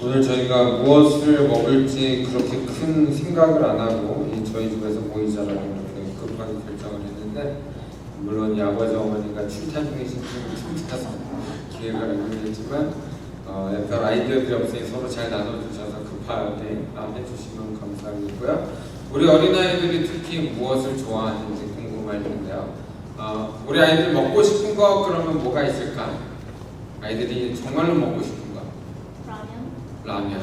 오늘 저희가 무엇을 먹을지 그렇게 큰 생각을 안 하고 저희 집에서 모이자라고 이렇게 급하게 결정을 했는데, 물론 이 아버지 어머니가 출타 중이신 분은 출타서 기회가 열리겠지만 별 아이디어들이 없으니 서로 잘 나눠주셔서 급하게 해주시면 감사하겠고요. 우리 어린아이들이 특히 무엇을 좋아하는지 궁금할 텐데요. 우리 아이들 먹고 싶은 거 그러면 뭐가 있을까? 아이들이 정말로 먹고 싶은 거. 라면.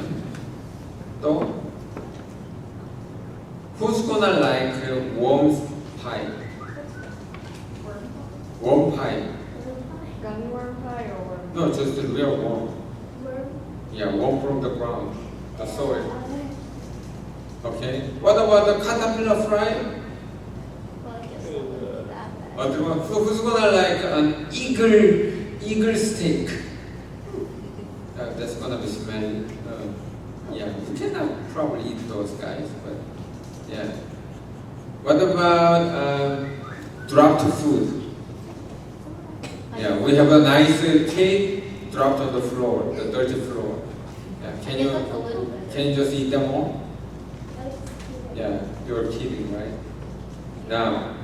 또 Who's gonna like worm pie? Worm pie. Gummy worm pie or worm? No, just the real worm. Worm? Yeah, worm from the ground, the soil. Okay. What about the caterpillar fry? Well, I guess not that bad. Other one. Who's gonna like an eagle steak? That's gonna be smelly. Yeah, you cannot probably eat those guys, but yeah. What about dropped food? Yeah, we have a nice cake dropped on the floor, the dirty floor. Yeah, I guess that's a little bit. can you just eat them all? That's- Yeah, you're kidding, right? Now,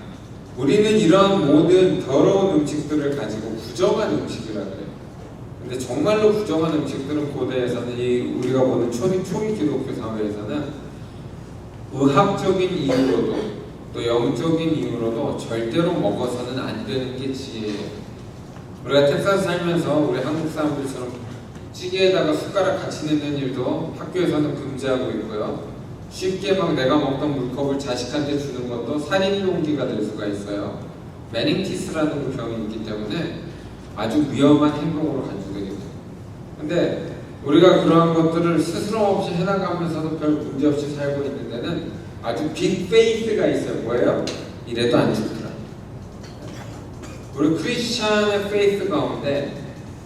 우리는 이런 모든 더러운 음식들을 가지고 부정한 음식이라 그래요. 근데 정말로 부정한 음식들은 고대에서는 우리가 보는 초기 기독교 사회에서는 의학적인 이유로도 또 영적인 이유로도 절대로 먹어서는 안 되는 게 지혜예요. 우리가 텍사스 살면서 우리 한국 사람들처럼 찌개에다가 숟가락 같이 넣는 일도 학교에서는 금지하고 있고요. 쉽게 막 내가 먹던 물컵을 자식한테 주는 것도 살인 용기가 될 수가 있어요. 메닝티스라는 병이 있기 때문에 아주 위험한 행동으로 간주되게 돼요. 근데 우리가 그러한 것들을 스스럼 없이 해나가면서도 별 문제 없이 살고 있는 데는 아주 빅 페이스가 있어요. 뭐예요? 이래도 안 죽더라. 우리 크리스찬의 페이스 가운데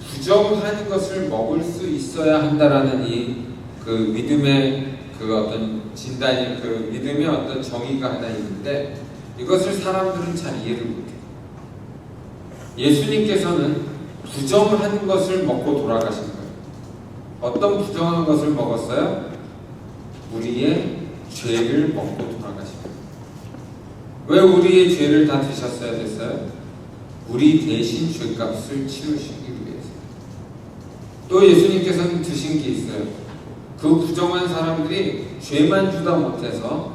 부정한 것을 먹을 수 있어야 한다라는 그 믿음의 그 어떤 진단이, 그 믿음의 어떤 정의가 하나 있는데, 이것을 사람들은 잘 이해를 못해요. 예수님께서는 부정한 것을 먹고 돌아가신 거예요. 어떤 부정한 것을 먹었어요? 우리의 죄를 먹고 돌아가신 거예요. 왜 우리의 죄를 다 드셨어야 됐어요? 우리 대신 죄값을 치르시기 위해서. 또 예수님께서는 드신 게 있어요. 그 부정한 사람들이 죄만 주다 못해서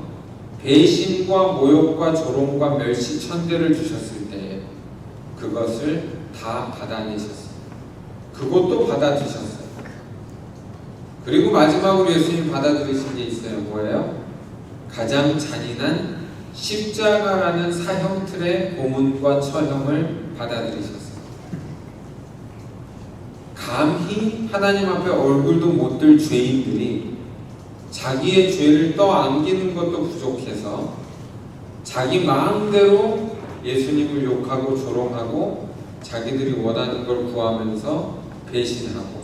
배신과 모욕과 조롱과 멸시 천대를 주셨을 때 그것을 다 받아내셨어요. 그것도 받아드셨어요. 그리고 마지막으로 예수님 받아들이신 게 있어요. 뭐예요? 가장 잔인한 십자가라는 사형틀의 고문과 처형을 받아들이셨어요. 감히 하나님 앞에 얼굴도 못 들 죄인들이 자기의 죄를 떠안기는 것도 부족해서 자기 마음대로 예수님을 욕하고 조롱하고 자기들이 원하는 걸 구하면서 배신하고,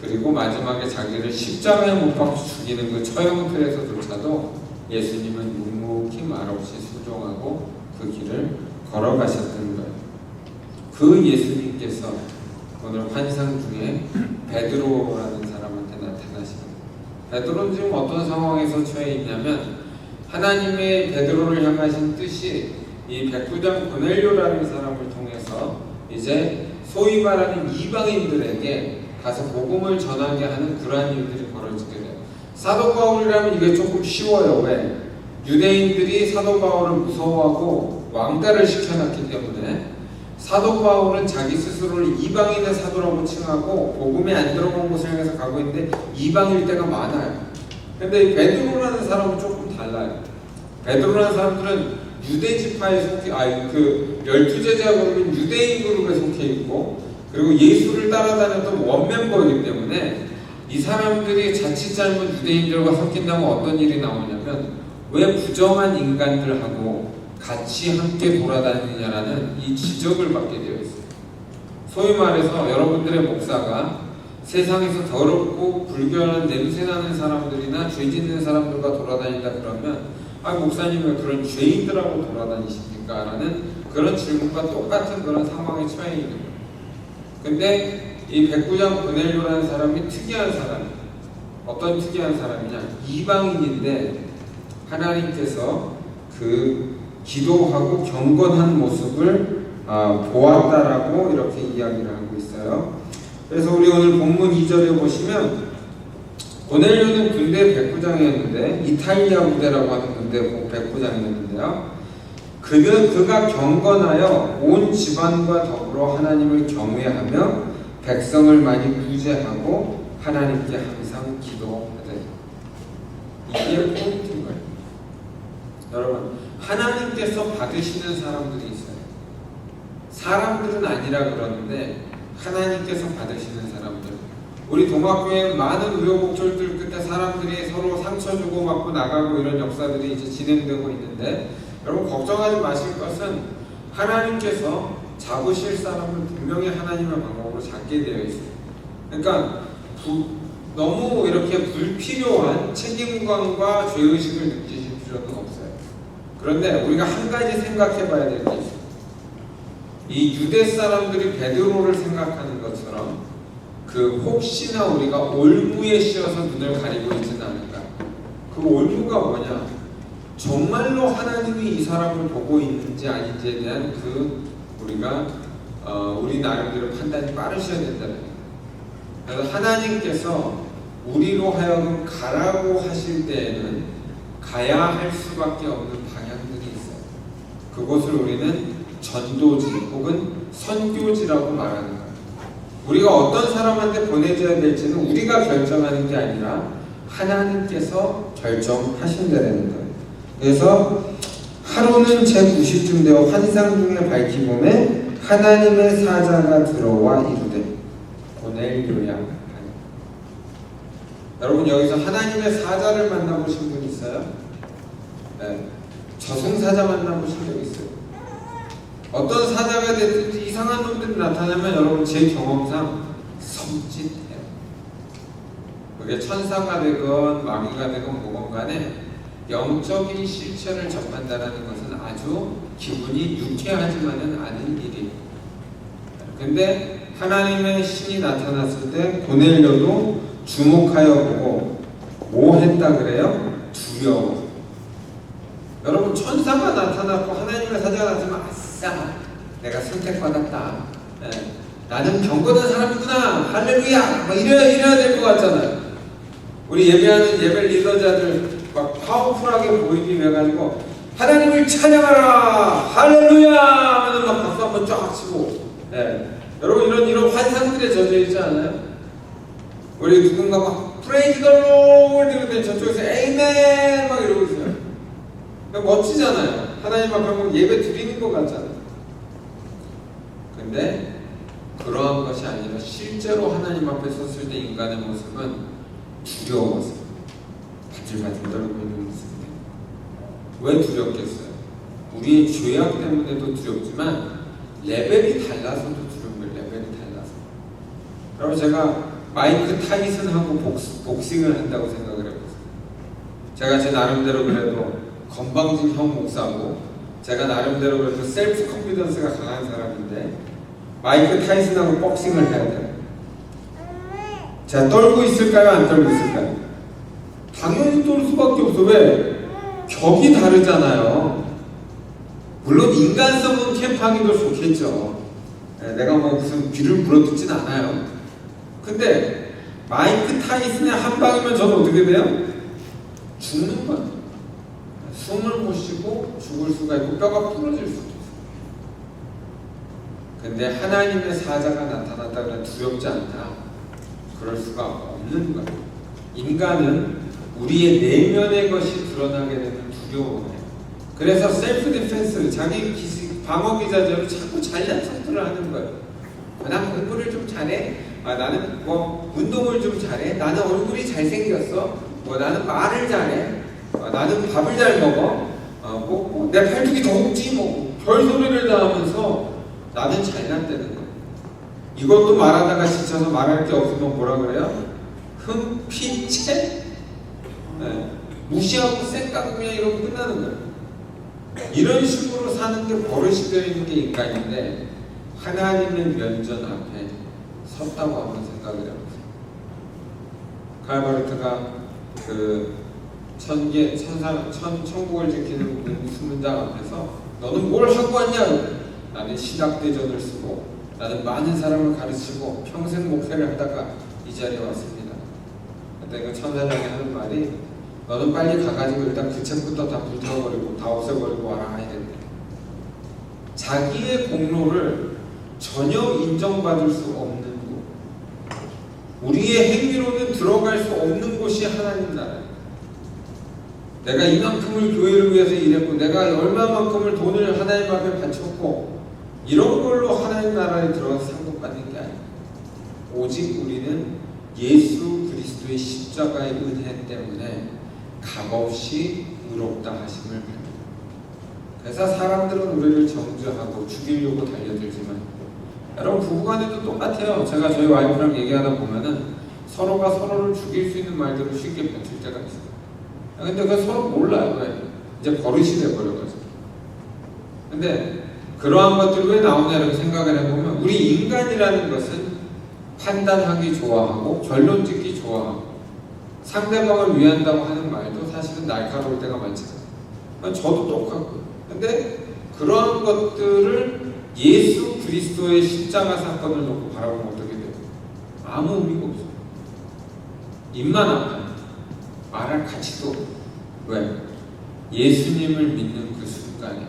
그리고 마지막에 자기를 십자가에 못 박혀 죽이는 그 처형틀에서조차도 예수님은 묵묵히 말없이 순종하고 그 길을 걸어가셨던 거예요. 그 예수님께서 오늘 환상 중에 베드로라는 사람한테 나타나십니다. 베드로는 지금 어떤 상황에서 처해 있냐면, 하나님의 베드로를 향하신 뜻이 이 백부장 고넬료라는 사람을 통해서 이제 소위 말하는 이방인들에게 가서 복음을 전하게 하는 그러한 일들이 벌어지게 돼요. 사도 바울이라면 이게 조금 쉬워요. 왜? 유대인들이 사도 바울을 무서워하고 왕따를 시켜놨기 때문에 사도 바울은 자기 스스로를 이방인의 사도라고 칭하고 복음에 안 들어온 곳을 향해서 가고 있는데 이방일 때가 많아요. 근데 베드로라는 사람은 조금 달라요. 베드로라는 사람들은 유대 지파에 속해, 그 12제자 그룹인 유대인 그룹에 속해 있고, 그리고 예수를 따라다녔던 원멤버이기 때문에 이 사람들이 자칫 잘못 유대인들과 섞인다면 어떤 일이 나오냐면, 왜 부정한 인간들하고 같이 함께 돌아다니냐라는 이 지적을 받게 되어 있어요. 소위 말해서 여러분들의 목사가 세상에서 더럽고 불결한 냄새나는 사람들이나 죄 짓는 사람들과 돌아다닌다 그러면, 목사님 왜 그런 죄인들하고 돌아다니십니까? 라는 그런 질문과 똑같은 그런 상황에 처해 있는 거예요. 근데 이 백부장 고넬료라는 사람이 특이한 사람. 어떤 특이한 사람이냐? 이방인인데 하나님께서 그 기도하고 경건한 모습을 보았다라고 이렇게 이야기를 하고 있어요. 그래서 우리 오늘 본문 2절에 보시면 고넬료는 군대 백부장이었는데 이탈리아 부대라고 하는 군대 백부장이었는데요. 그가 경건하여 온 집안과 더불어 하나님을 경외하며 백성을 많이 구제하고 하나님께 항상 기도하되. 이게 포인트인 거예요. 여러분, 하나님께서 받으시는 사람들이 있어요. 사람들은 아니라 그러는데 하나님께서 받으시는 사람들. 우리 동학교에 많은 우여곡절들 끝에 사람들이 서로 상처 주고 받고 나가고 이런 역사들이 이제 진행되고 있는데, 여러분 걱정하지 마실 것은 하나님께서 잡으실 사람을 분명히 하나님의 방법으로 잡게 되어 있어요. 그러니까 너무 이렇게 불필요한 책임감과 죄의식을 느끼실 필요는 없어요. 그런데 우리가 한 가지 생각해 봐야 될 게 있어요. 이 유대 사람들이 베드로를 생각하는 것처럼 혹시나 우리가 올무에 씌어서 눈을 가리고 있지는 않을까. 그 올무가 뭐냐? 정말로 하나님이 이 사람을 보고 있는지 아닌지에 대한 우리가 우리 나름대로 판단이 빠르셔야 된다는 거예요. 그래서 하나님께서 우리로 하여금 가라고 하실 때에는 가야 할 수밖에 없는 방향들이 있어요. 그곳을 우리는 전도지 혹은 선교지라고 말하는 거예요. 우리가 어떤 사람한테 보내줘야 될지는 우리가 결정하는 게 아니라 하나님께서 결정하신다는 거예요. 그래서 하루는 제90쯤 되어 환상 중에 밝히봄에 하나님의 사자가 들어와 이르되 고넬료야 하니. 여러분, 여기서 하나님의 사자를 만나보신 분 있어요? 네. 저승사자 만나보신 적 있어요? 어떤 사자가 됐든지 이상한 놈들이 나타나면 여러분 제 경험상 섬찟해요. 그게 천사가 되건 마귀가 되건 뭐건 간에 영적인 실체를 접한다는 것은 아주 기분이 유쾌하지만은 않은 일이에요. 근데 하나님의 신이 나타났을 때 고넬료도 주목하여 보고 뭐 했다 그래요? 두려워. 여러분, 천사가 나타났고 하나님의 사자가 나타나면 아싸, 내가 선택받았다. 네. 나는 경건한 사람이구나. 할렐루야. 막 이래야 될 것 같잖아요. 우리 예배하는 예배 리더자들 막 파워풀하게 보이기 위해 가지고 하나님을 찬양하라 할렐루야 하면 막 박수 한번 쫙 치고. 네. 여러분, 이런 환상들에 젖어 있지 않아요? 우리 누군가 막 프레이즈 더 로드 이러는데 저쪽에서 에이멘 막 이러고 있어요. 멋지잖아요. 하나님 앞에 예배 드리는 것 같잖아요. 근데 그러한 것이 아니라 실제로 하나님 앞에 섰을 때 인간의 모습은 두려워서 바들바들 떨고 있는 모습이에요. 왜 두렵겠어요? 우리의 죄악 때문에도 두렵지만 레벨이 달라서도 두려운 거예요. 레벨이 달라서. 여러분, 제가 마이크 타이슨하고 복싱을 한다고 생각을 해보세요. 제가 제 나름대로 그래도 건방진 형 목사고 제가 나름대로 그래도 셀프 컨피던스가 강한 사람인데 마이크 타이슨하고 복싱을 해야 돼요. 제가 떨고 있을까요? 안 떨고 있을까요? 당연히 떨 수밖에 없어. 왜? 격이 다르잖아요. 물론 인간성은 캠프하기도 좋겠죠. 내가 뭐 무슨 귀를 물어뜯진 않아요. 근데 마이크 타이슨의 한 방이면 저는 어떻게 돼요? 죽는 거예요. 숨을 못 쉬고 죽을 수가 있고 뼈가 부러질 수도 있어요. 근데 하나님의 사자가 나타났다면 두렵지 않다. 그럴 수가 없는 거예요. 인간은 우리의 내면의 것이 드러나게 되는 두려움이에요. 그래서 셀프 디펜스, 자기 방어 기자재로 자꾸 잘난 척들을 하는 거예요. 난 공부를 좀 잘해. 나는 뭐 운동을 좀 잘해. 나는 얼굴이 잘생겼어. 나는 말을 잘해. 나는 밥을 잘 먹어. 내 팔뚝이 더욱지 별소리를 다 하면서 나는 잘났다는 거예요. 이것도 말하다가 지쳐서 말할 게 없으면 뭐라 그래요? 흠피체? 무시하고 쌩까고 그냥 이러고 끝나는 거예요. 이런 식으로 사는 게 버릇이 되어 있는 게 인간인데 하나님의 면전 앞에 섰다고 한번 생각을 해보세요. 칼바르트가 그 천국을 지키는 수문장 앞에서 너는 뭘 하고 왔냐? 나는 신학대전을 쓰고 나는 많은 사람을 가르치고 평생 목회를 하다가 이 자리에 왔습니다. 그때 그 천사장이 하는 말이 너는 빨리 가가지고 일단 그 책부터 다 불태워버리고 다 없애버리고 와라 해야 된다. 자기의 공로를 전혀 인정받을 수 없는 곳, 우리의 행위로는 들어갈 수 없는 곳이 하나님 나라예요. 내가 이만큼을 교회를 위해서 일했고 내가 얼마만큼을 돈을 하나님 앞에 바쳤고 이런 걸로 하나님 나라에 들어가서 상급받는 게 아니에요. 오직 우리는 예수 그리스도의 십자가의 은혜 때문에 값없이 의롭다 하심을 받습니다. 그래서 사람들은 우리를 정죄하고 죽이려고 달려들지만 여러분 부부간에도 똑같아요. 제가 저희 와이프랑 얘기하다 보면은 서로가 서로를 죽일 수 있는 말들을 쉽게 뱉을 때가 있어요. 근데 그 서로 몰라요. 왜? 이제 버릇이 돼버려가지고. 근데 그러한 것들이 왜 나오냐 이렇게 생각을 해보면 우리 인간이라는 것은 판단하기 좋아하고 결론 짓기 좋아하고 상대방을 위한다고 하는 말도 사실은 날카로울 때가 많잖아요. 저도 똑같고. 근데 그러한 것들을 예수 그리스도의 십자가 사건을 놓고 바라보면 어떻게 돼요? 아무 의미가 없어요. 입만 아파요. 말할 가치도 없어요. 왜? 예수님을 믿는 그 순간에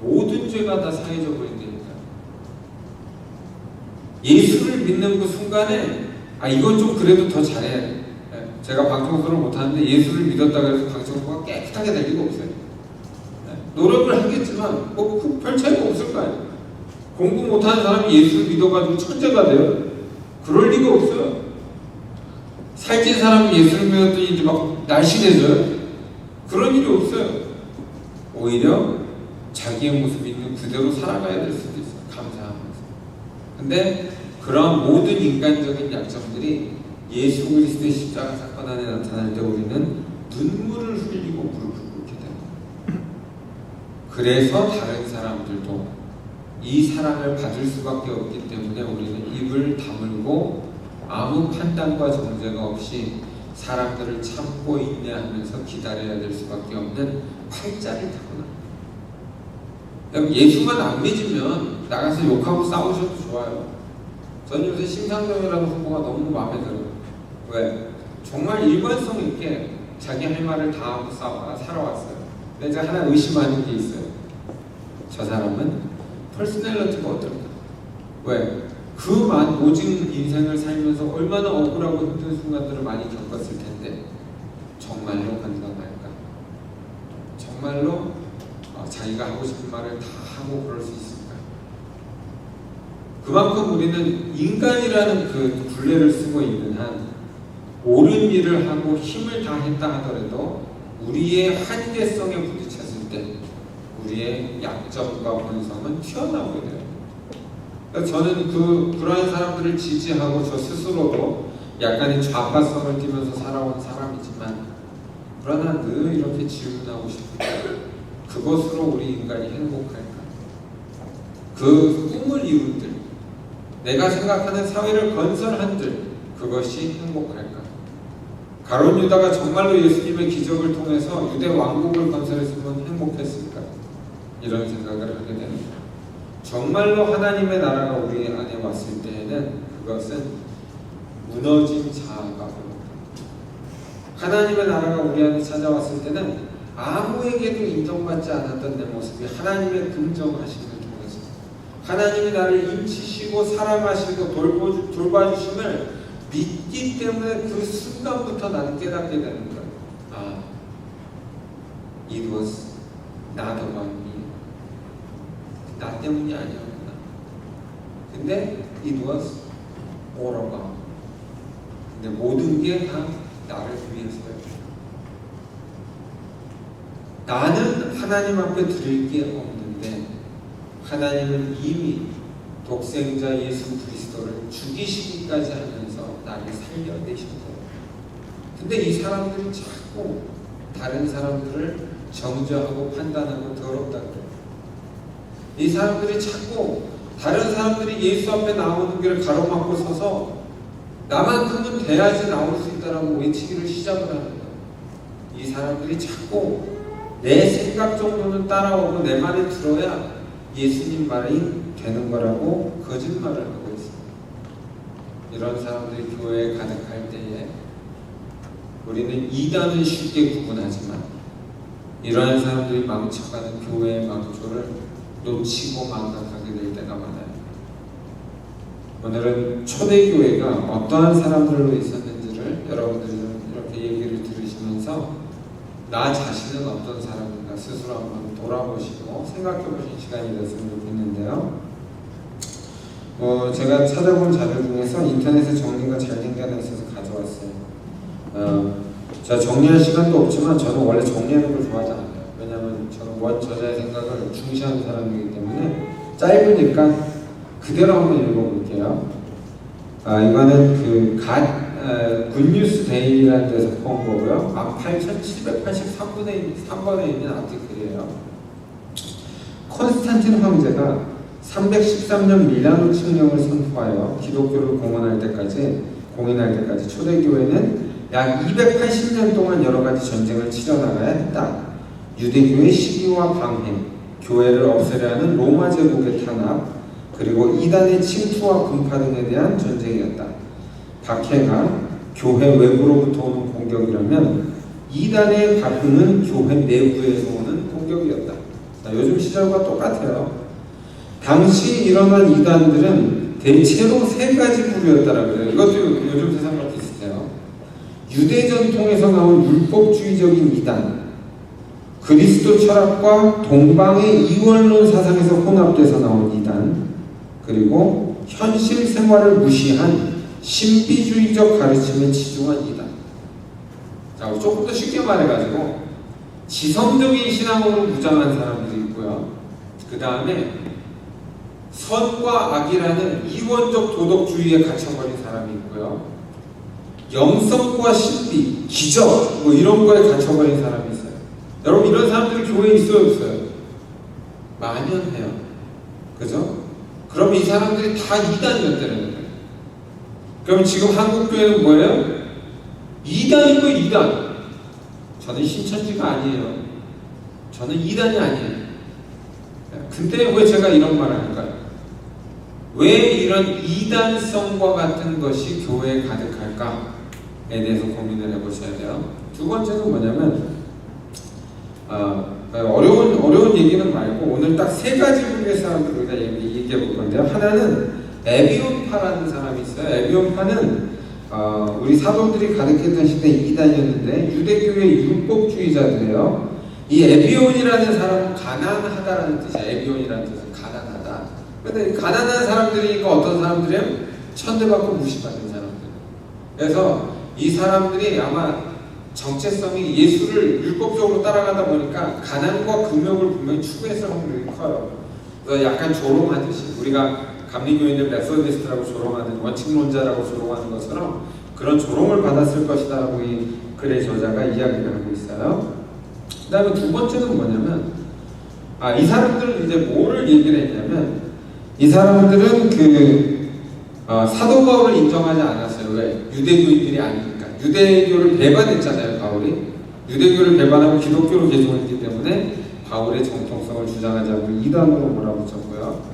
모든 죄가 다 사해져 버린다니까. 예수를 믿는 그 순간에 이건 좀 그래도 더 잘해야 돼. 제가 방청소를 못하는데 예수를 믿었다고 해서 방청소가 깨끗하게 될 리가 없어요. 노력을 하겠지만 별 차이가 없을 거 아니에요. 공부 못하는 사람이 예수를 믿어가지고 천재가 돼요? 그럴 리가 없어요. 살찐 사람이 예수를 믿었더니 이제 막 날씬해져요? 그런 일이 없어요. 오히려 자기의 모습이 있는 그대로 살아가야 될 수도 있어요. 감사하면서. 근데 그런 모든 인간적인 약점들이 예수 그리스도의 십자가 사건 안에 나타날 때 우리는 눈물을 흘리고 무릎을 꿇게 됩니다. 그래서 다른 사람들도 이 사랑을 받을 수밖에 없기 때문에 우리는 입을 다물고 아무 판단과 정죄가 없이 사람들을 참고 인내하면서 기다려야 될 수밖에 없는 팔자를 타고납니다. 예수만 안 믿으면 나가서 욕하고 싸우셔도 좋아요. 저는 요새 심상정이라는 후보가 너무 마음에 들어요. 왜? 정말 일관성 있게 자기 할 말을 다 하고 살아왔어요. 근데 제가 하나 의심하는 게 있어요. 저 사람은 퍼스널리티가 어떨까? 왜? 그 모진 인생을 살면서 얼마나 억울하고 힘든 순간들을 많이 겪었을 텐데 정말로 건강할까? 정말로 자기가 하고 싶은 말을 다 하고 그럴 수 있을까? 그만큼 우리는 인간이라는 그 굴레를 쓰고 있는 한 옳은 일을 하고 힘을 다했다 하더라도 우리의 한계성에 부딪혔을 때 우리의 약점과 본성은 튀어나오게 돼요. 그래서 저는 그러한 사람들을 지지하고 저 스스로도 약간의 좌파성을 띠면서 살아온 사람이지만 그러나 늘 이렇게 질문하고 싶은데 그것으로 우리 인간이 행복할까? 그 꿈을 이룬들, 내가 생각하는 사회를 건설한들 그것이 행복할까? 가룟 유다가 정말로 예수님의 기적을 통해서 유대 왕국을 건설했으면 행복했을까? 이런 생각을 하게 됩니다. 정말로 하나님의 나라가 우리 안에 왔을 때에는 그것은 무너진 자아가 옵니다. 하나님의 나라가 우리 안에 찾아왔을 때는 아무에게도 인정받지 않았던 내 모습이 하나님의 긍정하심을 통해서 하나님이 나를 인치시고 사랑하시고 돌봐주심을 믿기 때문에 그 순간부터 나는 깨닫게 되는 거예요. It was not about me. 나 때문이 아니었구나. 근데 it was all about. 근데 모든 게 다 나를 위해서요. 나는 하나님 앞에 드릴 게 없는데 하나님은 이미 독생자 예수 그리스도를 죽이시기까지 하면서 나를 살려내신 거예요. 근데 이 사람들이 자꾸 다른 사람들을 정죄하고 판단하고 더럽다 그래요. 이 사람들이 자꾸 다른 사람들이 예수 앞에 나오는 길을 가로막고 서서 나만큼은 돼야지 나올 수 있다라고 외치기를 시작을 하는 거예요. 이 사람들이 자꾸 내 생각 정도는 따라오고 내 말을 들어야 예수님 말이 되는 거라고 거짓말을 하고 있습니다. 이런 사람들이 교회에 가득할 때에 우리는 이단은 쉽게 구분하지만 이러한 사람들이 망쳐가는 교회의 망조를 놓치고 망각하게 될 때가 많아요. 오늘은 초대교회가 어떠한 사람들로 있었는지를 여러분들은 이렇게 얘기를 들으시면서 나 자신은 어떤 사람인가 스스로 한번 돌아보시고 생각해 보신 시간이 됐으면 좋겠는데요. 제가 찾아본 자료 중에서 인터넷에 정리가 잘 된 게 하나 있어서 가져왔어요. 제가 정리할 시간도 없지만 저는 원래 정리하는 걸 좋아하지 않아요. 왜냐하면 저는 원저자의 생각을 중시하는 사람이기 때문에 짧으니까 그대로 한번 읽어볼게요. 이거는 굿뉴스 데일리라는 데서 본 거고요. 18,783번에 있는 아티클이에요. 콘스탄틴 황제가 313년 밀라노 칙령을 선포하여 기독교를 공인할 때까지 초대교회는 약 280년 동안 여러 가지 전쟁을 치러나가야 했다. 유대교의 시기와 방해, 교회를 없애려 하는 로마 제국의 탄압, 그리고 이단의 침투와 분파 등에 대한 전쟁이었다. 박해가 교회 외부로부터 오는 공격이라면 이단의 발흥은 교회 내부에서 오는 공격이었다. 요즘 시절과 똑같아요. 당시 일어난 이단들은 대체로 세 가지 부류였다라고 해요. 이것도 요즘 세상과 비슷해요. 유대 전통에서 나온 율법주의적인 이단, 그리스도 철학과 동방의 이원론 사상에서 혼합돼서 나온 이단, 그리고 현실 생활을 무시한 신비주의적 가르침에 치중한 이단. 자, 조금 더 쉽게 말해가지고 지성적인 신앙으로 무장한 사람들이 있고요. 그 다음에 선과 악이라는 이원적 도덕주의에 갇혀버린 사람이 있고요. 영성과 신비, 기적 이런 거에 갇혀버린 사람이 있어요. 여러분 이런 사람들이 교회에 있어요 없어요? 만연해요. 그죠? 그럼 이 사람들이 다 이단이었다는 거예요. 그럼 지금 한국교회는 뭐예요? 이단이고 이단. 저는 신천지가 아니에요. 저는 이단이 아니에요. 근데 왜 제가 이런 말을 할까요? 왜 이런 이단성과 같은 것이 교회에 가득할까에 대해서 고민을 해보셔야 돼요. 두 번째는 뭐냐면 어려운 얘기는 말고 오늘 딱 세 가지 부류의 사람들 우리가 얘기해 볼 건데요. 하나는 에비온파라는 사람이 있어요. 에비온파는 우리 사도들이 가르쳤던 시대 이단이었는데 유대교의 율법주의자들이에요. 이 에비온이라는 사람은 가난하다라는 뜻이야. 에비온이라는 뜻은 가난하다. 근데 가난한 사람들이니까 어떤 사람들이에요? 천대받고 무시받는 사람들. 그래서 이 사람들이 아마 정체성이 예수를 율법적으로 따라가다 보니까 가난과 금욕을 분명히 추구했을 확률이 커요. 그래서 약간 조롱하듯이 우리가 감리교인들 메소디스트라고 조롱하는 원칙론자라고 조롱하는 것처럼 그런 조롱을 받았을 것이다라고 이 글의 저자가 이야기를 하고 있어요. 그 다음에 두 번째는 뭐냐면 이 사람들은 이제 뭐를 얘기를 했냐면 이 사람들은 사도 바울을 인정하지 않았어요. 왜? 유대교인들이 아니니까. 유대교를 배반했잖아요, 바울이. 유대교를 배반하고 기독교로 개종했기 때문에 바울의 정통성을 주장하지 않고 이단으로 몰아붙였고요.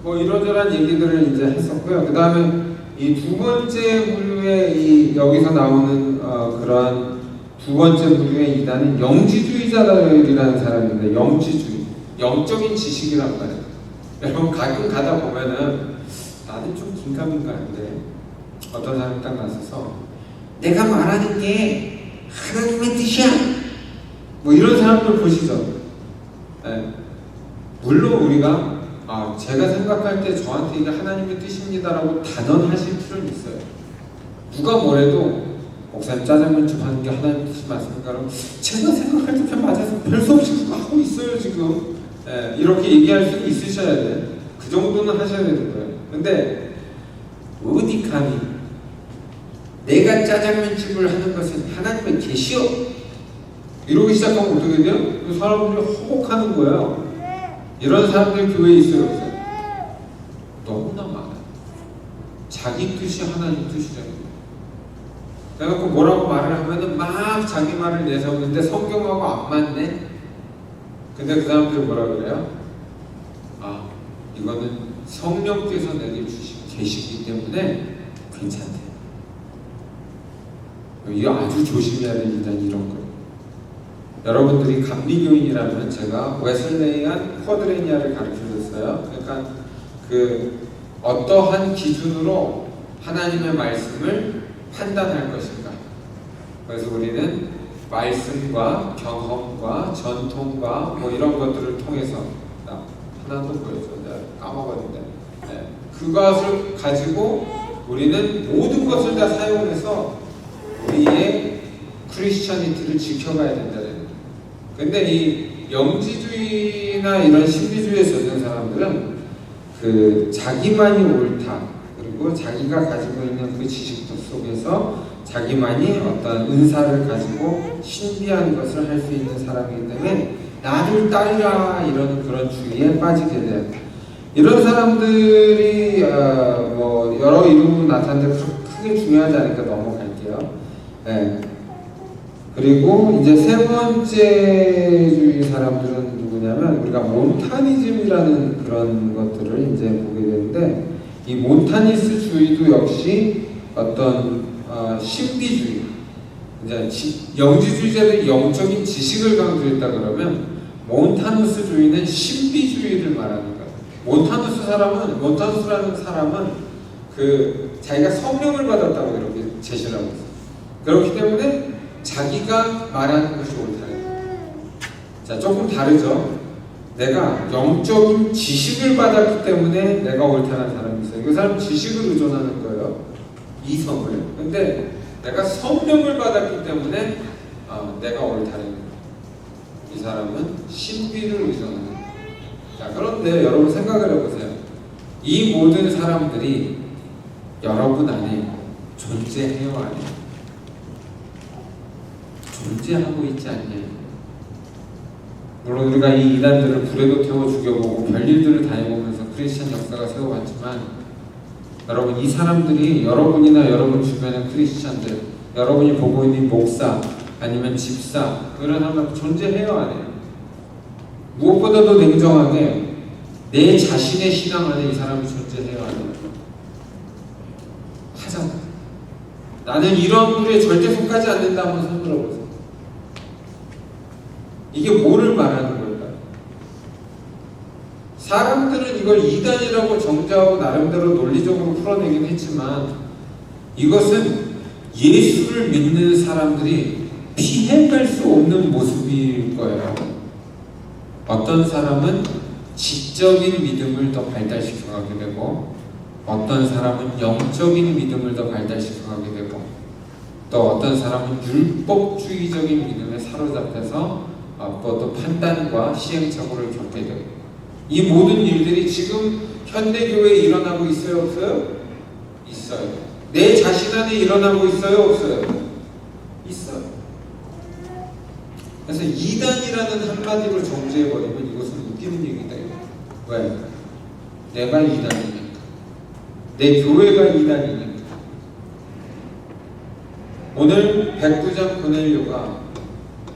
이런저런 얘기들을 이제 했었고요. 그 다음에 이 두 번째 부류의 여기서 나오는 그러한 두 번째 부류의 이단은 영지주의자들이라는 사람인데, 영지주의, 영적인 지식이란 말이에요. 여러분 가끔 가다 보면은 나는 좀 긴가민가한데 어떤 사람이 딱 나서서 내가 말하는 게 하나님의 뜻이야 이런 사람들 보시죠. 네. 물론 우리가 제가 생각할 때 저한테 이게 하나님의 뜻입니다라고 단언하실 필요는 있어요. 누가 뭐래도 목사님 짜장면집 하는 게 하나님의 뜻이 맞습니까? 그럼 제가 생각할 때 그냥 맞아서 별 수 없이 그거 하고 있어요 지금. 네. 이렇게 얘기할 수 있으셔야 돼. 그 정도는 하셔야 되는 거예요. 근데 어디 감히 내가 짜장면집을 하는 것은 하나님의 계시요 이러기 시작하면 어떻게 돼요? 사람들이 허곡하는 거예요. 이런 사람들 교회에 있어요, 없어요? 너무나 많아요. 자기 뜻이 하나님 뜻이잖아요. 그래갖고 뭐라고 말을 하면은 막 자기 말을 내세우는데 성경하고 안 맞네? 근데 그 사람들이 뭐라 그래요? 아, 이거는 성령께서 내게 계시기 때문에 괜찮대. 이거 아주 조심해야 됩니다, 이런 거. 여러분들이 감리교인이라면 제가 웨슬레이안 쿼드레니아를 가르쳐줬어요. 그러니까 그 어떠한 기준으로 하나님의 말씀을 판단할 것인가. 그래서 우리는 말씀과 경험과 전통과 뭐 이런 것들을 통해서 하나 더 보여줘. 내가 까먹었는데 그것을 가지고 우리는 모든 것을 다 사용해서 우리의 크리스천리티를 지켜가야 된다는 거예요. 근데 이 영지주의나 이런 신비주의에 젖은 사람들은 그 자기만이 옳다, 그리고 자기가 가지고 있는 그 지식도 속에서 자기만이 어떤 은사를 가지고 신비한 것을 할 수 있는 사람이기 때문에 나를 따르라 이런 그런 주의에 빠지게 돼요. 이런 사람들이 뭐 여러 이름으로 나타나는데 크게 중요하지 않으니까 넘어갈게요. 네. 그리고 이제 세 번째 주의 사람들은 누구냐면 우리가 몬타니즘이라는 그런 것들을 이제 보게 되는데, 이 몬타니스주의도 역시 어떤 신비주의, 이제 영지주의자들이 영적인 지식을 강조했다 그러면 몬타누스주의는 신비주의를 말하는 거예요. 몬타누스라는 사람은 그 자기가 성령을 받았다고 이렇게 제시를 하고 있어요. 그렇기 때문에 자기가 말하는 것이 옳다는 거예요. 자, 조금 다르죠. 내가 영적인 지식을 받았기 때문에 내가 옳다는 사람이 있어요. 그 사람은 지식을 의존하는 거예요. 이성을. 근데 내가 성령을 받았기 때문에 내가 옳다는 거예요. 이 사람은 신비를 의존하는 거예요. 자, 그런데 여러분 생각을 해보세요. 이 모든 사람들이 여러분 안에 존재해요, 안 해요? 존재하고 있지 않냐? 물론 우리가 이 이단들을 불에도 태워 죽여보고 별일들을 다 해보면서 크리스천 역사가 세워왔지만, 여러분 이 사람들이 여러분이나 여러분 주변의 크리스천들, 여러분이 보고 있는 목사 아니면 집사, 그런 사람 존재해요, 안 해요? 무엇보다도 냉정하게 내 자신의 신앙 안에 이 사람이 존재해요, 안 해요? 하잖아. 나는 이런 물에 절대 속하지 않는다 한번 손 들어보세요. 이게 뭐를 말하는 걸까요? 사람들은 이걸 이단이라고 정죄하고 나름대로 논리적으로 풀어내긴 했지만, 이것은 예수를 믿는 사람들이 피해갈 수 없는 모습일 거예요. 어떤 사람은 지적인 믿음을 더 발달시켜가게 되고, 어떤 사람은 영적인 믿음을 더 발달시켜가게 되고, 또 어떤 사람은 율법주의적인 믿음에 사로잡혀서 또 판단과 시행착오를 겪게 되고, 이 모든 일들이 지금 현대교회에 일어나고 있어요, 없어요? 있어요. 내 자신 안에 일어나고 있어요, 없어요? 있어요. 그래서 이단이라는 한마디로 정죄해버리면 이것은 웃기는 얘기다. 왜? 내가 이단이니까. 내 교회가 이단이니까. 오늘 백부장 고넬료가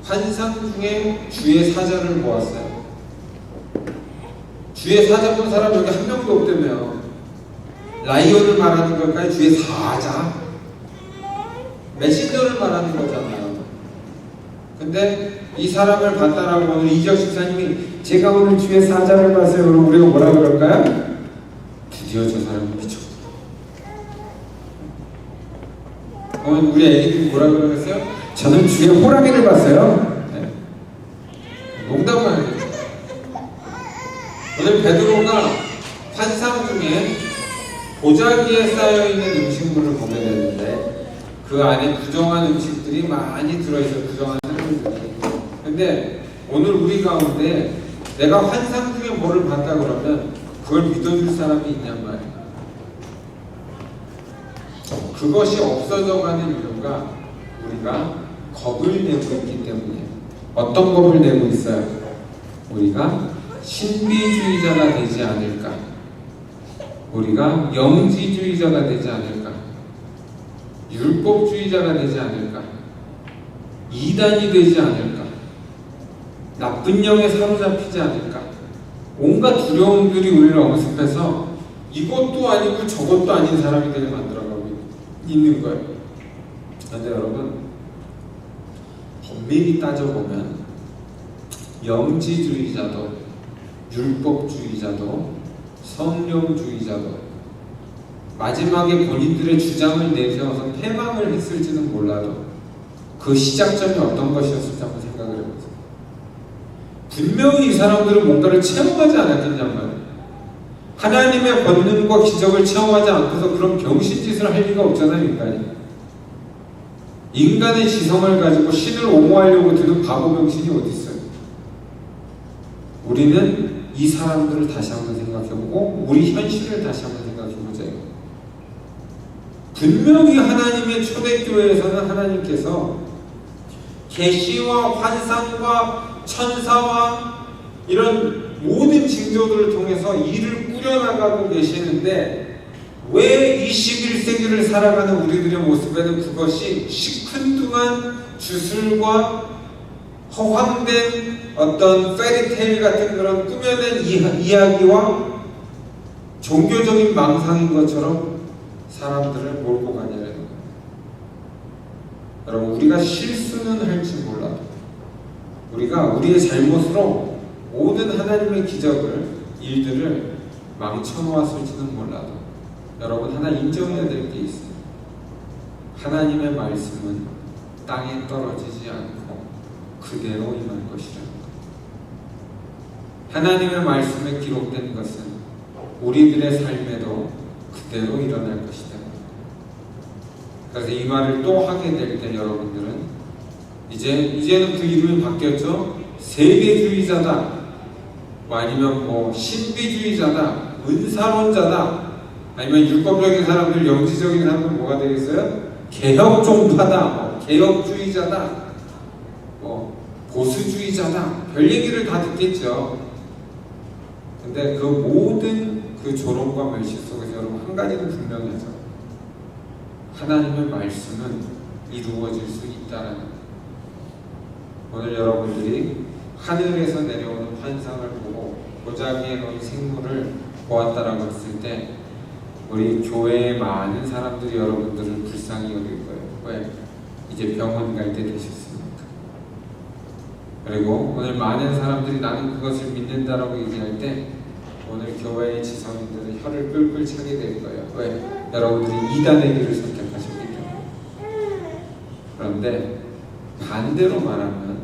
환상 중에 주의 사자를 보았어요. 주의 사자 본 사람 여기 한 명도 없다며. 라이언을 말하는 걸까요? 주의 사자? 메신저를 말하는 거잖아요. 근데 이 사람을 봤다라고 오늘 이적 집사님이 제가 오늘 주의 사자를 봤어요. 그럼 우리가 뭐라 그럴까요? 드디어 저 사람이 미쳤다. 오늘 우리 애기들이 뭐라 그러겠어요? 저는 주의 호랑이를 봤어요. 네. 농담을 하겠죠. 오늘 베드로가 환상 중에 보자기에 쌓여있는 음식물을 보게 되는데, 그 안에 부정한 음식들이 많이 들어있어요. 부정한 생물들이. 근데 오늘 우리 가운데 내가 환상 중에 뭐를 봤다 그러면 그걸 믿어줄 사람이 있냔 말이에요. 그것이 없어져가는 이유가 우리가 겁을 내고 있기 때문에. 어떤 겁을 내고 있어요? 우리가 신비주의자가 되지 않을까? 우리가 영지주의자가 되지 않을까? 율법주의자가 되지 않을까? 이단이 되지 않을까? 나쁜 영에 사로잡히지 않을까? 온갖 두려움들이 우리를 엄습해서 이것도 아니고 저것도 아닌 사람이 되게 만들어가고 있는 거예요. 그런데 여러분, 엄밀히 따져보면 영지주의자도 율법주의자도 성령주의자도 마지막에 본인들의 주장을 내세워서 패망을 했을지는 몰라도 그 시작점이 어떤 것이었을지 한번 생각을 해보세요. 분명히 이 사람들은 뭔가를 체험하지 않았겠냔 말이에요. 하나님의 권능과 기적을 체험하지 않고서 그런 병신짓을 할 리가 없잖아요, 인간이. 인간의 지성을 가지고 신을 옹호하려고 드는 바보 병신이 어디 있어요? 우리는 이 사람들을 다시 한번 생각해보고 우리 현실을 다시 한번 생각해보자. 분명히 하나님의 초대교회에서는 하나님께서 계시와 환상과 천사와 이런 모든 징조들을 통해서 일을 꾸려나가고 계시는데 왜 21세기를 살아가는 우리들의 모습에는 그것이 시큰둥한 주술과 허황된 어떤 페리테일 같은 그런 꾸며낸 이야기와 종교적인 망상인 것처럼 사람들을 몰고 가냐는 거예요. 여러분, 우리가 실수는 할지 몰라도 우리가 우리의 잘못으로 모든 하나님의 기적을, 일들을 망쳐놓았을지는 몰라도 여러분, 하나 인정해야 될 게 있어요. 하나님의 말씀은 땅에 떨어지지 않고 그대로 임할 것이라. 하나님의 말씀에 기록된 것은 우리들의 삶에도 그대로 일어날 것이다. 그래서 이 말을 또 하게 될 때 여러분들은 이제는 그 이름이 바뀌었죠. 세계주의자다, 아니면 뭐 신비주의자다, 은사론자다, 아니면 율법적인 사람들, 영지적인 사람들 뭐가 되겠어요? 개혁종파다, 개혁주의자다, 보수주의자다, 별 얘기를 다 듣겠죠. 근데 그 모든 그 조롱과 멸시 속에서 여러분 한 가지는 분명하죠. 하나님의 말씀은 이루어질 수 있다는 거예요. 오늘 여러분들이 하늘에서 내려오는 환상을 보고 보자기에 놓인 생물을 보았다라고 했을 때 우리 교회의 많은 사람들이 여러분들을 불쌍히 여길 거예요. 왜? 이제 병원 갈 때 되셨습니까? 그리고 오늘 많은 사람들이 나는 그것을 믿는다라고 얘기할 때 오늘 교회의 지성인들은 혀를 뿔뿔 차게 될 거예요. 왜? 여러분들이 이단의 길을 선택하셨기 때문에. 그런데 반대로 말하면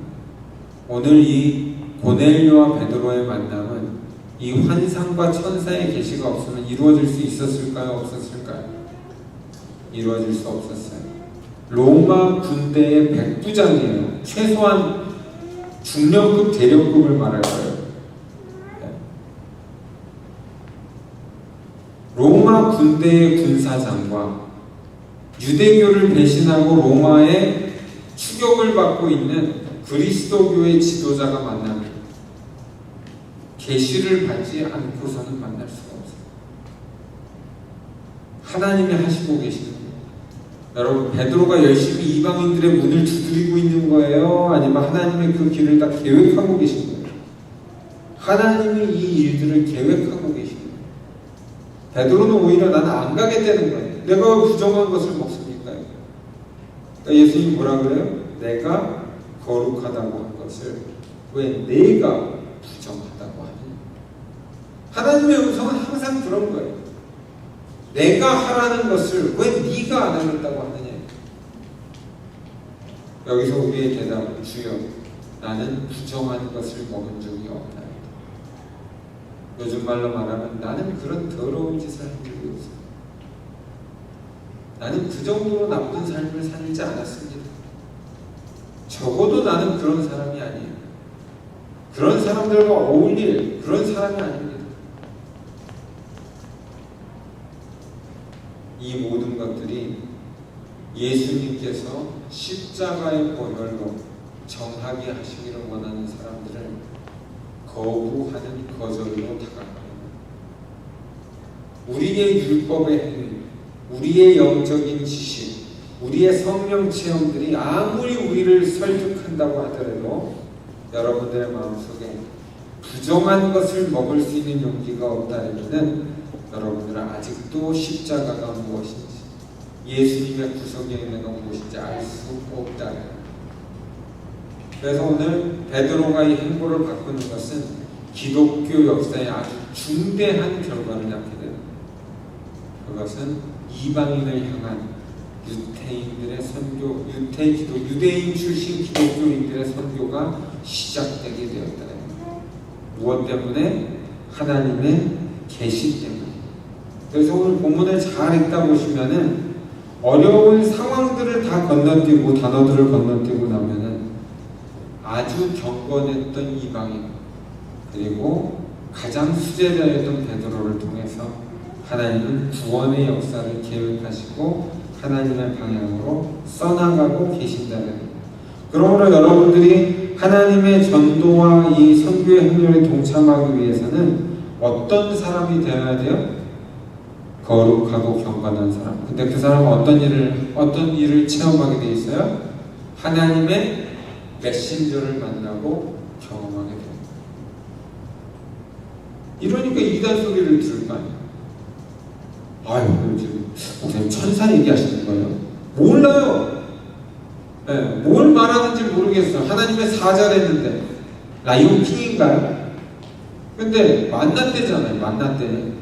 오늘 이 고넬료와 베드로의 만남은 이 환상과 천사의 계시가 없으면 이루어질 수 있었을까요? 없었을까요? 이루어질 수 없었어요. 로마 군대의 백부장이에요. 최소한 중령급, 대령급을 말할 거예요. 로마 군대의 군사장과 유대교를 배신하고 로마의 추격을 받고 있는 그리스도교의 지도자가 만납니다. 계시를 받지 않고서는 만날 수가 없어요. 하나님이 하시고 계시는 거예요. 여러분, 베드로가 열심히 이방인들의 문을 두드리고 있는 거예요? 아니면 하나님이 그 길을 다 계획하고 계신 거예요? 하나님이 이 일들을 계획하고 계신 거예요. 베드로는 오히려 나는 안 가겠다는 거예요. 내가 부정한 것을 먹습니까? 그러니까 예수님이 뭐라 그래요? 내가 거룩하다고 한 것을 왜 내가 부정하다고 하느냐? 하나님의 음성은 항상 그런 거예요. 내가 하라는 것을 왜 네가 안 하겠다고 하느냐? 여기서 우리의 대답은 주여, 나는 부정한 것을 먹은 적이 없나이다. 요즘 말로 말하면 나는 그런 더러운 짓을 한 적이 없어요. 나는 그 정도로 나쁜 삶을 살지 않았습니다. 적어도 나는 그런 사람이 아니에요. 그런 사람들과 어울릴 그런 사람이 아닙니다. 이 모든 것들이 예수님께서 십자가의 보혈로 정하게 하시기를 원하는 사람들을 거부하는 거절로 다가가는 우리의 율법의 행위, 우리의 영적인 지식, 우리의 성령 체험들이 아무리 우리를 설득한다고 하더라도 여러분들의 마음속에 부정한 것을 먹을 수 있는 용기가 없다면은 여러분들은 아직도 십자가가 무엇인지, 예수님의 구속의 은혜가 무엇인지 알 수 없다. 그래서 오늘 베드로가 이 행보를 바꾸는 것은 기독교 역사에 아주 중대한 결과를 낳게 됩니다. 그것은 이방인을 향한 유대인들의 선교, 유대인 출신 기독교인들의 선교가 시작되게 되었다. 무엇 때문에? 하나님의 계시 때문에. 그래서 오늘 본문을 잘 읽다 보시면은 어려운 상황들을 다 건너뛰고 단어들을 건너뛰고 나면은 아주 경건했던 이방인 그리고 가장 수제자였던 베드로를 통해서 하나님은 구원의 역사를 계획하시고 하나님의 방향으로 써나가고 계신다는. 그러므로 여러분들이 하나님의 전도와 이 선교의 행렬에 동참하기 위해서는 어떤 사람이 되어야 돼요? 거룩하고 경건한 사람. 근데 그 사람은 어떤 일을 체험하게 돼 있어요? 하나님의 메신저를 만나고 경험하게 됩니다. 이러니까 이단 소리를 들을 거 아니에요. 아유, 지금 목사님 천사 얘기하시는 거예요? 몰라요. 네, 뭘 말하는지 모르겠어요. 하나님의 사자랬는데 라이온 킹인가요? 근데 만났대잖아요. 만났대.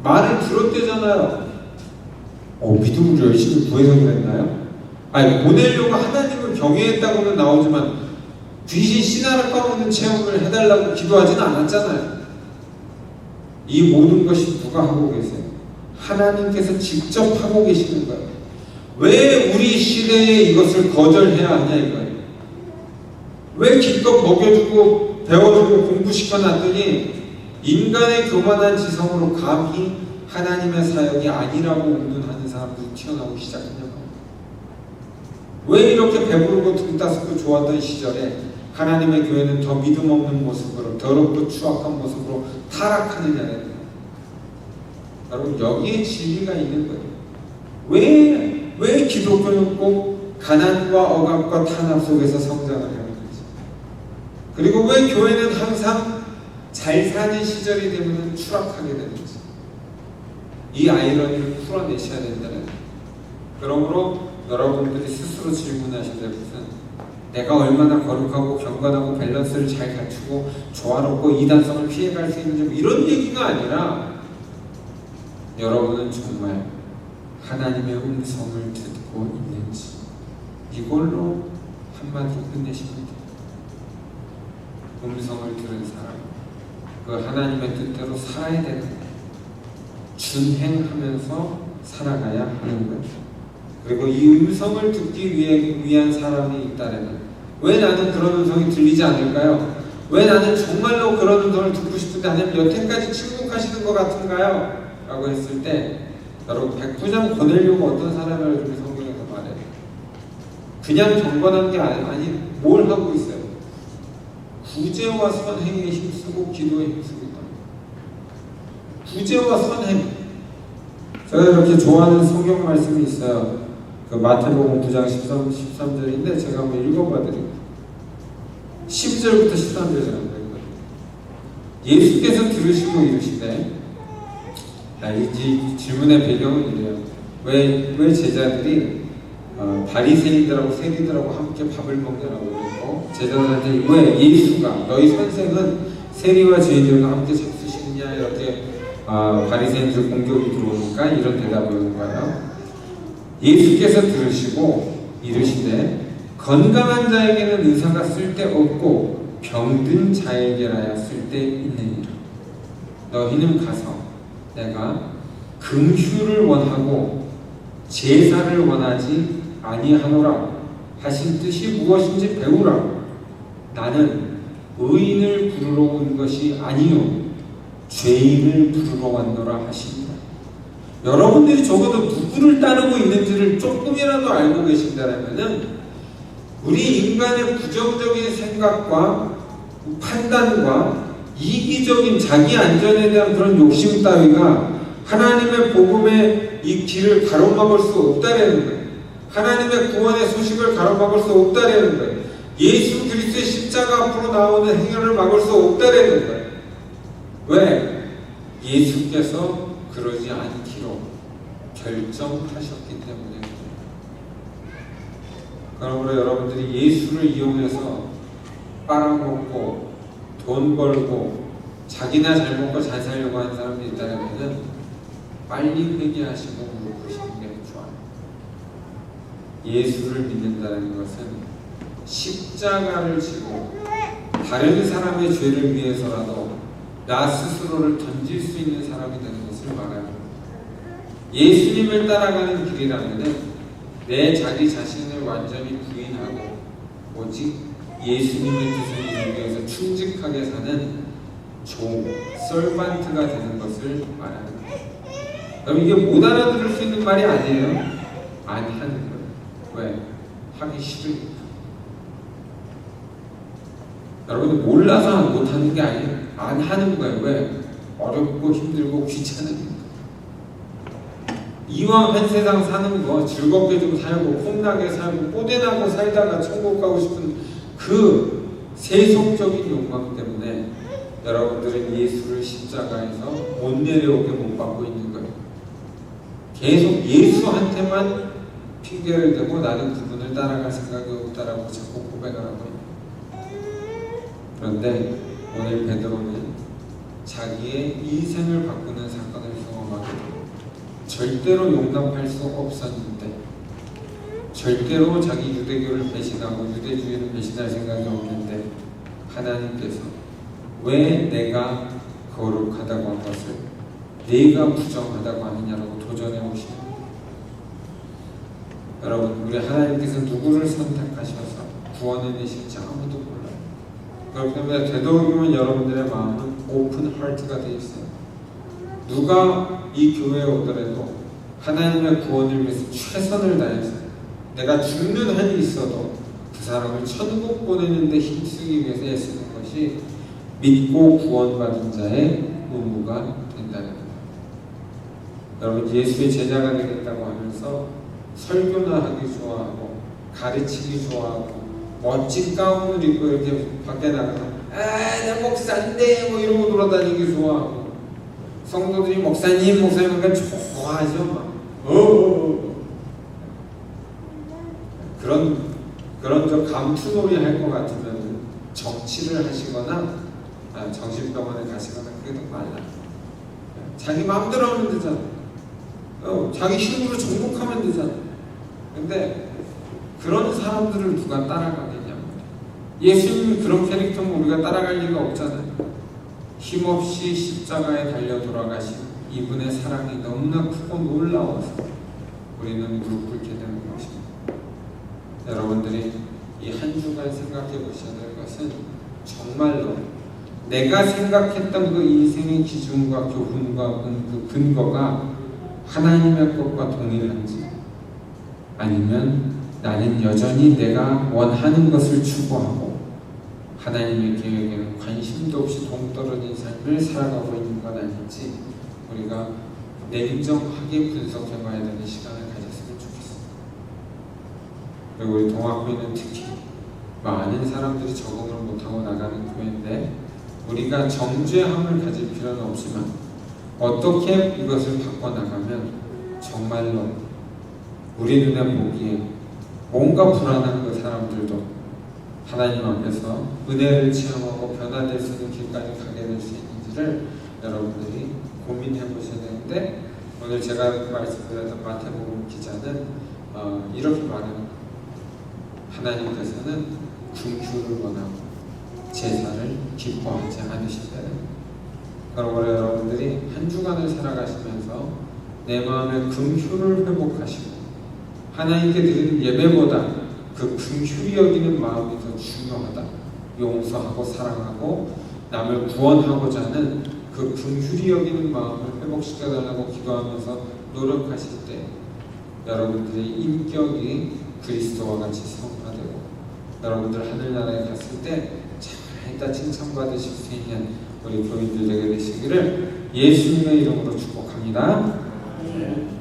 말을 들었대잖아요. 믿음을 열심히 구해서 그랬나요? 아니, 보내려고 하나님을 경외했다고는 나오지만 귀신 씨나라 까먹는 체험을 해달라고 기도하지는 않았잖아요. 이 모든 것이 누가 하고 계세요? 하나님께서 직접 하고 계시는 거예요. 왜 우리 시대에 이것을 거절해야 하냐 이거예요. 왜 기껏 먹여주고 배워주고 공부시켜놨더니 인간의 교만한 지성으로 감히 하나님의 사역이 아니라고 운운하는 사람들이 튀어나오기 시작했냐고. 왜 이렇게 배부르고 등따숩고 좋았던 시절에 하나님의 교회는 더 믿음 없는 모습으로 더럽고 추악한 모습으로 타락하느냐는. 여러분, 여기에 진리가 있는 거예요. 왜 기독교는 꼭 가난과 억압과 탄압 속에서 성장을 하는 거지? 그리고 왜 교회는 항상 잘 사는 시절이 되면 추락하게 되는지, 이 아이러니를 풀어내셔야 된다는. 그러므로 여러분들이 스스로 질문하셔야 될 것은 내가 얼마나 거룩하고 경건하고 밸런스를 잘 갖추고 조화롭고 이단성을 피해갈 수 있는지 이런 얘기가 아니라 여러분은 정말 하나님의 음성을 듣고 있는지, 이걸로 한마디로 끝내시면 돼요. 음성을 들은 사람, 그 하나님의 뜻대로 살아야 되는 거예요. 준행하면서 살아가야 하는 거예요. 그리고 이 음성을 듣기 위한 사람이 있다면 왜 나는 그런 음성이 들리지 않을까요? 왜 나는 정말로 그런 음성을 듣고 싶은데 하나님 여태까지 침묵하시는 것 같은가요? 라고 했을 때 여러분, 백부장 보내려고 어떤 사람을 이렇게 성경에서 말해요. 그냥 경건한 게 아니 뭘 하고 있어요? 구제와 선행에 힘쓰고 기도에 힘쓰고 있다. 구제와 선행. 제가 이렇게 좋아하는 성경 말씀이 있어요. 그 마태복음 9장 13절인데 제가 한번 읽어봐 드릴게요. 12절부터 13절 정도거든요. 예수께서 들으시고 이르시되, 이 질문의 배경은 이래요. 왜 제자들이 바리새인들하고 세리들하고 함께 밥을 먹느라고 그러고, 제자들한테 왜 예수가 너희 선생은 세리와 죄인들과 함께 잡수시느냐 이렇게 바리새인들 공격이 들어오니까 이런 대답을 하는 거예요. 예수께서 들으시고 이르시되 건강한 자에게는 의사가 쓸데없고 병든 자에게라야 쓸데있느니라. 너희는 가서 내가 긍휼을 원하고 제사를 원하지 아니하노라 하신 뜻이 무엇인지 배우라. 나는 의인을 부르러 온 것이 아니요 죄인을 부르러 왔노라 하시니라. 여러분들이 적어도 누구를 따르고 있는지를 조금이라도 알고 계신다면은 우리 인간의 부정적인 생각과 판단과 이기적인 자기 안전에 대한 그런 욕심 따위가 하나님의 복음의 이 길을 가로막을 수 없다라는 거예요. 하나님의 구원의 소식을 가로막을 수 없다라는 거예요. 예수 그리스도의 십자가 앞으로 나오는 행렬을 막을 수 없다라는 거예요. 왜? 예수께서 그러지 않기로 결정하셨기 때문에. 그러므로 여러분들이 예수를 이용해서 빨아먹고 돈 벌고 자기나 잘 먹고 잘 살려고 하는 사람들이 있다면 빨리 회개하시고 무릎 꿇으시는 게 좋아요. 예수를 믿는다는 것은 십자가를 지고 다른 사람의 죄를 위해서라도 나 스스로를 던질 수 있는 사람이 되는 것을 말합니다. 예수님을 따라가는 길이라면 내 자기 자신을 완전히 부인하고 오직 예수님의 뜻을 이루기 위해서 충직하게 사는 종, 서반트가 되는 것을 말합니다. 그럼 이게 못 알아들을 수 있는 말이 아니에요. 안 하는 거예요. 왜? 하기 싫으니까. 여러분들 몰라서 못하는 게 아니에요. 안 하는 거예요. 왜? 어렵고 힘들고 귀찮으니까. 이왕 한 세상 사는 거 즐겁게 좀 살고 폼나게 살고 뽀대나고 살다가 천국 가고 싶은 그 세속적인 욕망 때문에 여러분들은 예수를 십자가에서 못 내려오게 못 받고 있는 거예요. 계속 예수한테만 핑계를 대고 나는 그분을 따라갈 생각이 없다라고 자꾸 고백을 하고 있는. 그런데 오늘 베드로는 자기의 인생을 바꾸는 사건을 경험하게 됩니다. 절대로 용납할 수 없었는데, 절대로 자기 유대교를 배신하고 유대주의를 배신할 생각이 없는데 하나님께서 왜 내가 거룩하다고 한 것을 네가 부정하다고 하느냐라고 도전해 오시는 거예요. 여러분, 우리 하나님께서 누구를 선택하셔서 구원해 내실지 아무도 몰라요. 그렇기 때문에 되도록이면 여러분들의 마음은 오픈 하트가 되어 있어요. 누가 이 교회에 오더라도 하나님의 구원을 위해서 최선을 다해서 내가 죽는 한이 있어도 그 사람을 천국 보내는 데 힘쓰기 위해서 애쓰는 것이 믿고 구원받은 자의 의무가 된다는 거예요. 여러분, 예수의 제자가 되겠다고 하면서 설교나 하기 좋아하고 가르치기 좋아하고 멋진 가운을 입고 이렇게 밖에 나가서 나 목사인데 뭐 이러고 돌아다니기 좋아하고 성도들이 목사님 하니까 좋아하죠. 막 그런 저 감투놀이 할 것 같으면 정치를 하시거나 정신병원에 가시거나 그게 더 말라. 자기 마음대로 하면 되잖아. 자기 힘으로 정복하면 되잖아. 근데 그런 사람들을 누가 따라가겠냐. 예수님이 그런 캐릭터면 우리가 따라갈 리가 없잖아요. 힘없이 십자가에 달려 돌아가신 이분의 사랑이 너무나 크고 놀라워서 우리는 무릎 꿇게 되는 것입니다. 여러분들이 이 한 주간 생각해 보셔야 될 것은 정말로 내가 생각했던 그 인생의 기준과 교훈과 그 근거가 하나님의 것과 동일한지, 아니면 나는 여전히 내가 원하는 것을 추구하고 하나님의 계획에는 관심도 없이 동떨어진 삶을 살아가고 있는 건 아닌지 우리가 냉정하게 분석해 봐야 되는 시간을 가졌으면 좋겠습니다. 그리고 우리 동학교는 특히 많은 사람들이 적응을 못하고 나가는 교회인데 우리가 정죄함을 가질 필요는 없지만 어떻게 이것을 바꿔나가면 정말로 우리 눈에 보기에 뭔가 불안한 그 사람들도 하나님 앞에서 은혜를 체험하고 변화될 수 있는 길까지 가게 될 수 있는지를 여러분들이 고민해 보셔야 되는데, 오늘 제가 말씀드렸던 마태복음 기자는 이렇게 말합니다. 하나님께서는 긍휼을 원하고 제사를 기뻐하지 않으신다는. 그러므로 여러분들이 한 주간을 살아가시면서 내 마음의 긍휼을 회복하시고 하나님께 드리는 예배보다 그 긍휼히 여기는 마음이 더 중요하다. 용서하고 사랑하고 남을 구원하고자 하는 그 긍휼히 여기는 마음을 회복시켜달라고 기도하면서 노력하실 때 여러분들의 인격이 그리스도와 같이 성화되고 여러분들 하늘나라에 갔을 때 잘했다 칭찬받으실 수 있는 우리 교인들 되게 되시기를 예수님의 이름으로 축복합니다. 네.